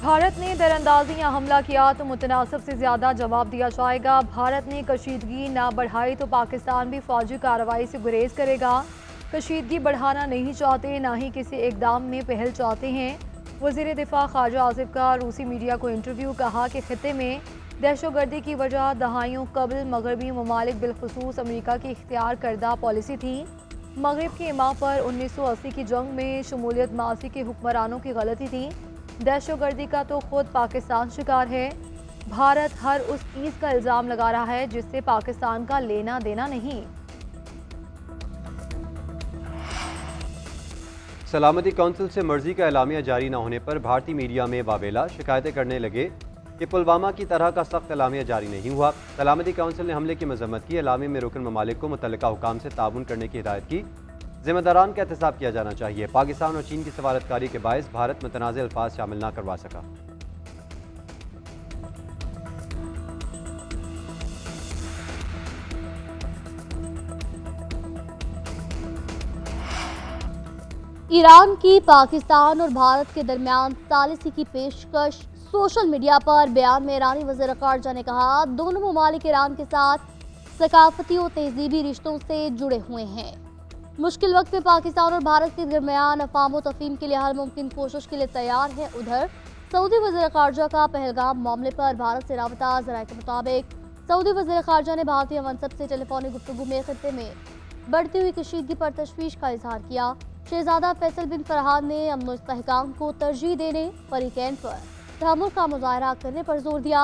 भारत ने दरअंदाजी या हमला किया तो मुतनासिब से ज़्यादा जवाब दिया जाएगा। भारत ने कशीदगी ना बढ़ाई तो पाकिस्तान भी फौजी कार्रवाई से गुरेज करेगा। कशीदगी बढ़ाना नहीं चाहते, ना ही किसी इकदाम में पहल चाहते हैं। वज़ीर दिफा ख्वाजा आसिफ का रूसी मीडिया को इंटरव्यू, कहा कि खित्ते में दहशतगर्दी की वजह दहाइयों कबल मगरबी ममालिक बिलखुसूस अमरीका की इख्तियार करदा पॉलिसी थी। मगरब की इमाम पर 1980 की जंग में शमूलियत माजी के हुक्मरानों की गलती थी। दहशतगर्दी का तो खुद पाकिस्तान शिकार है। भारत हर उस चीज़ का इल्ज़ाम लगा रहा है जिससे पाकिस्तान का लेना देना नहीं। सलामती कौंसिल से मर्जी का एलामिया जारी न होने पर भारतीय मीडिया में वावेला शिकायतें करने लगे कि पुलवामा की तरह का सख्त एलामिया जारी नहीं हुआ। सलामती कौंसिल ने हमले की मजम्मत की। एलामिया में रुकन ममालिक को मुतल्लिका हुकाम से ताउन करने की हिदायत की। जिम्मेदारान का एहतसाब किया जाना चाहिए। पाकिस्तान और चीन की सफारतकारी के बायस भारत मुतनाज़ अल्फाज शामिल न करवा सका। ईरान की पाकिस्तान और भारत के दरमियान सालिसी की पेशकश। सोशल मीडिया पर बयान में ईरानी वज़ीर ख़ारजा ने कहा, दोनों ममालिक ईरान के साथ सकाफती और तहजीबी रिश्तों से जुड़े हुए हैं। मुश्किल वक्त में पाकिस्तान और भारत के दरमियान अफ़ाम व तफ़हीम के लिए हर मुमकिन कोशिश के लिए तैयार है। उधर सऊदी वज़ीर ख़ारजा का पहलगाम मामले पर भारत से राबता। ज़राए के मुताबिक सऊदी वज़ीर ख़ारजा ने भारतीय मनसब से टेलीफोनिक गुफ्तगू में खित्ते में बढ़ती हुई कशीदगी पर तशवीश का इजहार किया। शहजादा फैसल बिन फरहाद ने अमन व इस्तेहकाम को तरजीह देने, फरीकैन पर तहम्मुल का मुज़ाहरा करने पर जोर दिया।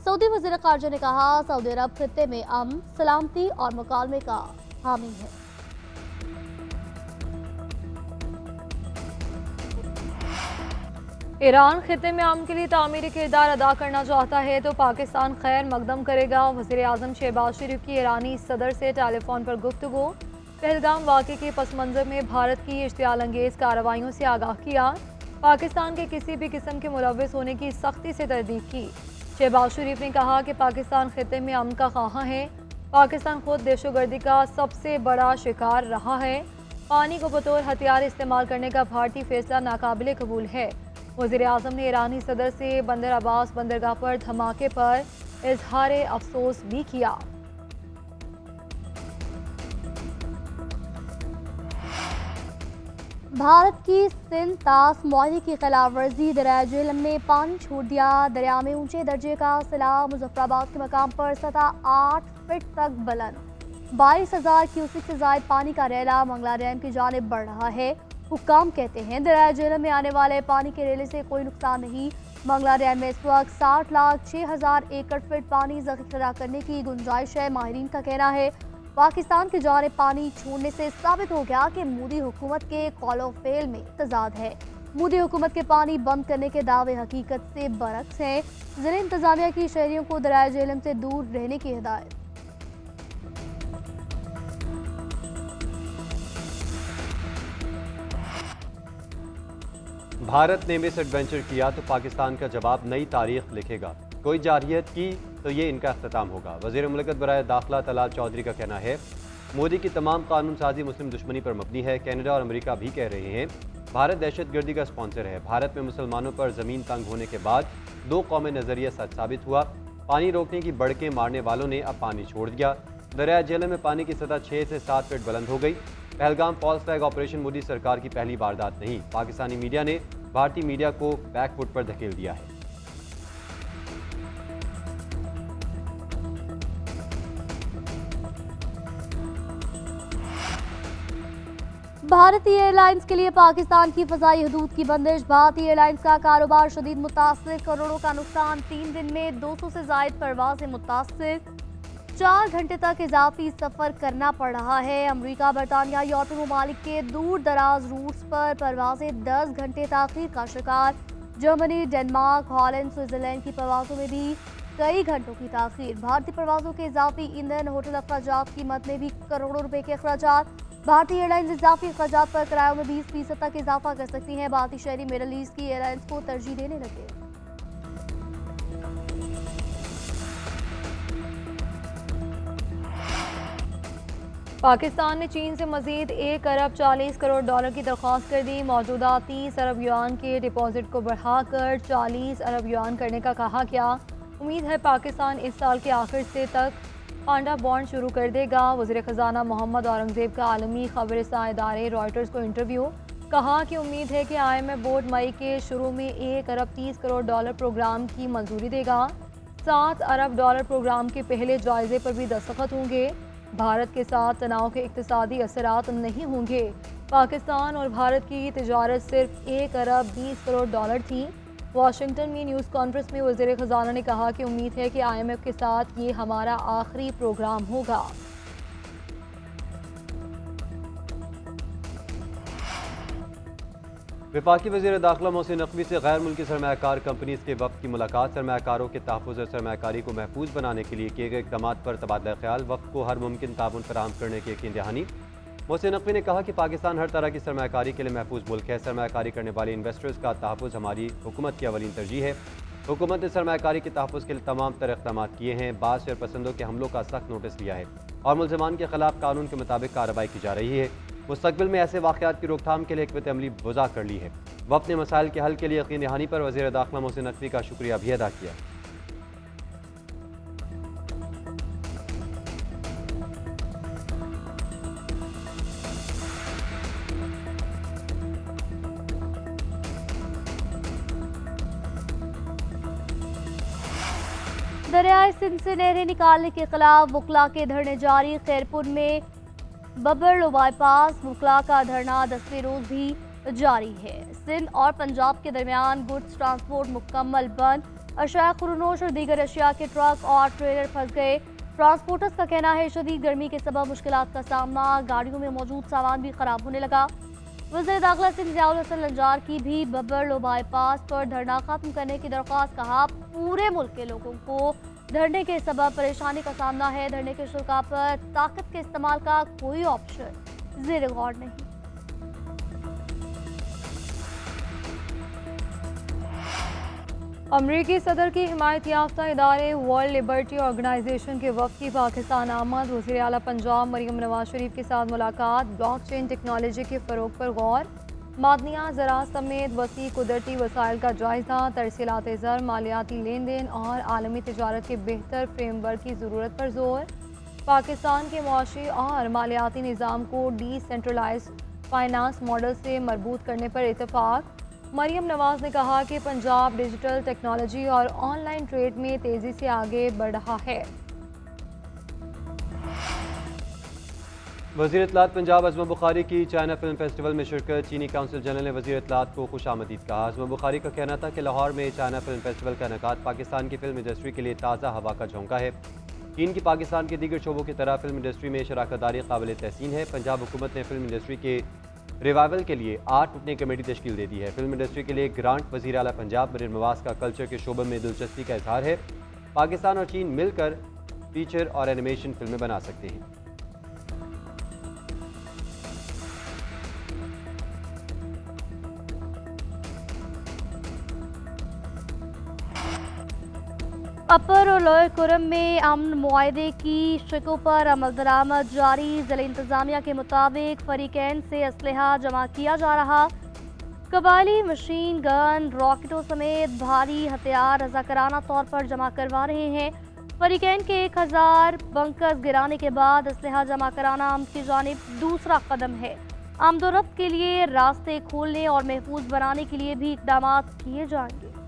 सऊदी वज़ीर ख़ारजा ने कहा, सऊदी अरब खित्ते में अमन, सलामती और मुकालमे का हामी है। ईरान खित्ते में अमन के लिए तामीरी किरदार अदा करना चाहता है तो पाकिस्तान खैर मकदम करेगा। वज़ीर आज़म शहबाज शरीफ की ईरानी सदर से टेलीफोन पर गुफ्तगू। पहलगाम वाक़े के पस मंज़र में भारत की इश्तियाल अंगेज़ कार्रवाइयों से आगाह किया। पाकिस्तान के किसी भी किस्म के मुलव्विस होने की सख्ती से तरदीद की। शहबाज शरीफ ने कहा कि पाकिस्तान खित्ते में अमन का ख़्वाह है। पाकिस्तान खुद दहशतगर्दी का सबसे बड़ा शिकार रहा है। पानी को बतौर हथियार इस्तेमाल करने का भारतीय फैसला नाकाबिले कबूल है। वज़ीर आज़म ने ईरानी सदर से बंदर अब्बास बंदरगाह पर धमाके पर इजहार अफसोस भी किया। भारत की सिंध तास मुआहदे की खिलाफ वर्जी। दरिया झेलम में पानी छोड़ दिया। दरिया में ऊंचे दर्जे का सैलाब। मुजफ्फराबाद के मकाम पर सतह 8 फीट तक बुलंद। 22,000 क्यूसेक से जायद पानी का रैला मंगला डैम की जानिब बढ़ रहा है। हुक्काम कहते हैं दरिया झेलम में आने वाले पानी के रेले से कोई नुकसान नहीं। मंगला डैम में इस वक्त 60,06,000 एकड़ फीट पानी ज़ख़ीरा करने की गुंजाइश है। माहिरीन का कहना है पाकिस्तान की जानिब पानी छोड़ने से साबित हो गया कि मोदी हुकूमत के कौलो फेल में तजाद है। मोदी हुकूमत के पानी बंद करने के दावे हकीकत से बरक्स हैं। ज़िला इंतजामिया की शहरियों को दरिया झेलम से दूर रहने की हिदायत। भारत ने मिस एडवेंचर किया तो पाकिस्तान का जवाब नई तारीख लिखेगा। कोई जारहियत की तो ये इनका अख्ताम होगा। वज़ीर मुमलिकत बराए दाखिला तलाल चौधरी का कहना है मोदी की तमाम कानून साजी मुस्लिम दुश्मनी पर मबनी है। कनाडा और अमेरिका भी कह रहे हैं भारत दहशतगर्दी का स्पॉन्सर है। भारत में मुसलमानों पर ज़मीन तंग होने के बाद दो कौमें नज़रिया सच साबित हुआ। पानी रोकने की बड़कें मारने वालों ने अब पानी छोड़ दिया। दरिया झेलम में पानी की सतह 6 से 7 फीट बुलंद हो गई। Pahalgam false flag operation Modi सरकार की पहली वारदात नहीं। पाकिस्तानी मीडिया ने भारतीय मीडिया को बैकफुट पर धकेल दिया है। भारतीय एयरलाइंस के लिए पाकिस्तान की फ़ज़ाई हदूद की बंदिश। भारतीय एयरलाइंस का कारोबार शदीद मुतासिर। करोड़ों का नुकसान। 3 दिन में 200 से ज़ायद परवाज़ें मुतासिर। 4 घंटे तक इजाफी सफ़र करना पड़ रहा है। अमरीका, बरतानिया, यूरोपीय ममालिक के दूर दराज रूट्स पर परवाज़ें 10 घंटे ताख़ीर का शिकार। जर्मनी, डेनमार्क, हॉलैंड, स्विट्ज़रलैंड की परवाज़ों में भी कई घंटों की ताख़ीर। भारतीय परवाज़ों के इजाफी ईंधन, होटल अखराजात कीमत में भी करोड़ों रुपए के अखराजात। भारतीय एयरलाइंस इजाफी अखराजात पर किरायों में 20% तक इजाफा कर सकती हैं। भारतीय शहरी मिडल ईस्ट की एयरलाइंस को तरजीह देने लगे। पाकिस्तान ने चीन से मजीद 1 अरब 40 करोड़ डॉलर की दरख्वास्त कर दी। मौजूदा 30 अरब युआन के डिपॉजिट को बढ़ाकर 40 अरब युआन करने का कहा गया। उम्मीद है पाकिस्तान इस साल के आखिर से तक पांडा बॉन्ड शुरू कर देगा। वज़ीर ख़जाना मोहम्मद औरंगज़ेब का आलमी खबरसां इदारे रॉयटर्स को इंटरव्यू, कहा कि उम्मीद है कि IMF बोर्ड मई के शुरू में 1 अरब 30 करोड़ डॉलर प्रोग्राम की मंजूरी देगा। 7 अरब डॉलर प्रोग्राम के पहले जायजे पर भी दस्तखत होंगे। भारत के साथ तनाव के इक़्तिसादी असरात नहीं होंगे। पाकिस्तान और भारत की तिजारत सिर्फ 1 अरब 20 करोड़ डॉलर थी। वाशिंगटन में न्यूज़ कॉन्फ्रेंस में वज़ीर ख़जाना ने कहा कि उम्मीद है कि IMF के साथ ये हमारा आखिरी प्रोग्राम होगा। वफाकी वज़ीर दाखिला मोहसिन नकवी से गैर मुल्की सरमायाकार कंपनीज़ के वफ़द की मुलाकात। सरमायाकारों के तहफ़्फ़ुज़ और सरमायाकारी को महफूज बनाने के लिए किए गए इक़दाम पर तबादला ख्याल। वफ़द को हर मुमकिन ताउन फराहम करने की यकीन दहानी। मोहसिन नकवी ने कहा कि पाकिस्तान हर तरह की सरमायाकारी के लिए महफूज मुल्क है। सरमायाकारी करने वाले इन्वेस्टर्स का तहफ़्फ़ुज़ हमारी हुकूमत की अवलीन तरजीह है। हुकूमत ने सरमायाकारी के तहफ़्फ़ुज़ के लिए तमाम तरह इक़दाम किए हैं। बाज़ शरपसंदों के हमलों का सख्त नोटिस लिया है और मुलज़मान के खिलाफ कानून के मुताबिक कार्रवाई की जा रही है। मुस्तक़बिल में ऐसे वाक़यात की रोकथाम के लिए हिकमत अमली वज़ा कर ली है। वफ़द ने मसाइल के हल के लिए यकीन दहानी पर वज़ीर दाखिला मोहसिन नकवी का शुक्रिया भी अदा किया। दरियाए सिंध से नहरें निकालने के खिलाफ वकला के धरने जारी। खैरपुर में बबरलो बाईपास वकला का धरना 10वें रोज भी जारी है। सिंध और पंजाब के दरमियान गुड्स ट्रांसपोर्ट मुकम्मल बंद। अशिया खुरनोश और दीगर अशिया के ट्रक और ट्रेलर फंस गए। ट्रांसपोर्टर्स का कहना है शदीद गर्मी के सबब मुश्किलात का सामना, गाड़ियों में मौजूद सामान भी खराब होने लगा। वज़ीर दाखिला सिंध ज़ियाउल हसन लंजार की भी बबरलो बाईपास पर धरना खत्म करने की दरख्वास्त। कहा पूरे मुल्क के लोगों को धरने के सबब परेशानी का सामना है। धरने के शुल्का पर ताकत के इस्तेमाल का कोई ऑप्शन ज़ेर गौर नहीं। अमरीकी सदर की हिमायत याफ्ता इदारे वर्ल्ड लिबर्टी ऑर्गेनाइजेशन के वफ़द की पाकिस्तान आमद। वज़ीर आला पंजाब मरियम नवाज शरीफ के साथ मुलाकात। ब्लॉकचेन टेक्नोलॉजी के फ़रोग पर गौर। मादनियात ज़राअत समेत वसी कुदरती वसाइल का जायज़ा। तरसीलात ज़र, मालियाती लेन देन और आलमी तिजारत के बेहतर फ्रेमवर्क की ज़रूरत पर जोर। पाकिस्तान के मुआशी और मालियाती निज़ाम को डिसेंट्रलाइज्ड फाइनेंस मॉडल से मरबूत करने पर इत्तेफाक। मरियम नवाज ने कहा कि पंजाब डिजिटल टेक्नोलॉजी और ऑनलाइन ट्रेड में तेज़ी से आगे बढ़ रहा है। वज़ीर इत्तलात पंजाब अज़मा बुखारी की चाइना फिल्म फेस्टिवल में शिरकत। चीनी काउंसिल जनरल ने वज़ीर इत्तलात को खुशामदीद कहा। अज़मा बुखारी का कहना था कि लाहौर में चाइना फिल्म फेस्टिवल का इनेकाद पाकिस्तान की फिल्म इंडस्ट्री के लिए ताज़ा हवा का झोंका है। चीन की पाकिस्तान के दीगर शोबों की तरह फिल्म इंडस्ट्री में शराकतदारी काबिल तहसीन है। पंजाब हुकूमत ने फिल्म इंडस्ट्री के रिवाइवल के लिए 8 रुकनी कमेटी तश्कील दे दी है। फिल्म इंडस्ट्री के लिए ग्रांट वज़ीर आला पंजाब मरियम नवाज का कल्चर के शोबे में दिलचस्पी का इजहार है। पाकिस्तान और चीन मिलकर फीचर और एनिमेशन फिल्में बना सकते हैं। अपर और लोअर कुरम में अमन मुआहदे की शिकों पर अमल दरामद जारी। ज़िला इंतजामिया के मुताबिक फरीकैन से असलहा जमा किया जा रहा। कबायली मशीन गन, रॉकेटों समेत भारी हथियार रज़ाकराना तौर पर जमा करवा रहे हैं। फरीकैन के 1000 बंकर्स गिराने के बाद असलहा जमा कराना अमन की जानिब दूसरा कदम है। आमदोरफ्त के लिए रास्ते खोलने और महफूज बनाने के लिए भी इक़दाम किए जाएंगे।